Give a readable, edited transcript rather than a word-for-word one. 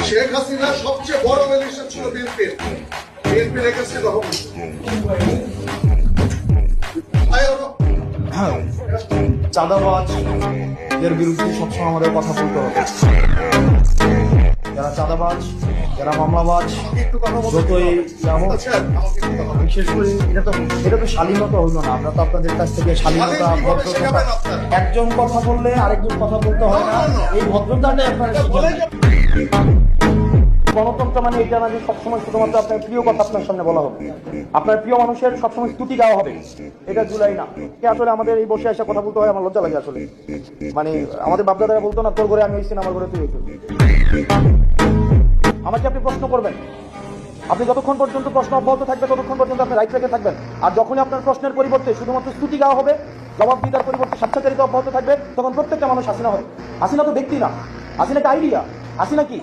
শেখ হাসিনা সবচেয়ে বড় ভ্যালুয়েশন ছিল বিএনপির এগেন্সটে তখন চাঁদাবাজ এর বিরুদ্ধে সবসময় আমাদের কথা বলতে হবে। যারা চাঁদাবাজ, যারা মামলাবাজ, যতই বিশেষ করে এটা তো শালীনতা হইল না। আমরা তো আপনাদের কাছ থেকে শালীনতা, ভদ্রতা, একজন কথা বললে আরেকজন কথা বলতে হয় না, এই ভদ্রতাটাই আপনারা শিখেন। গণতন্ত্র মানে এটা না যে সবসময় শুধুমাত্র আপনার প্রিয় কথা আপনার সামনে বলা হবে, আপনার প্রিয় মানুষের সবসময় স্তুতি গাওয়া হবে, এটা জুলাই না। আসলে আমাদের এই বসে এসে কথা বলতে হয়, আমার লজ্জা লাগে আসলে। মানে আমাদের বাপদাদারা বলতো না, তোর ঘরে আমি হয়েছি না, আমার ঘরে তুই হয়েছিস। আমাকে আপনি প্রশ্ন করবেন, আপনি যতক্ষণ পর্যন্ত প্রশ্ন অব্যাহত থাকবে ততক্ষণ পর্যন্ত আপনি রাইট রেখে থাকবেন। আর যখনই আপনার প্রশ্নের পরিবর্তে শুধুমাত্র স্তুতি গাওয়া হবে, জবাবদিহিতার পরিবর্তে স্বেচ্ছাচারিতা অব্যাহত থাকবে, তখন প্রত্যেকটা মানুষ হাসিনা হবে। হাসিনা তো ব্যক্তি না, হাসিনা একটা আইডিয়া। হাসিনা কি?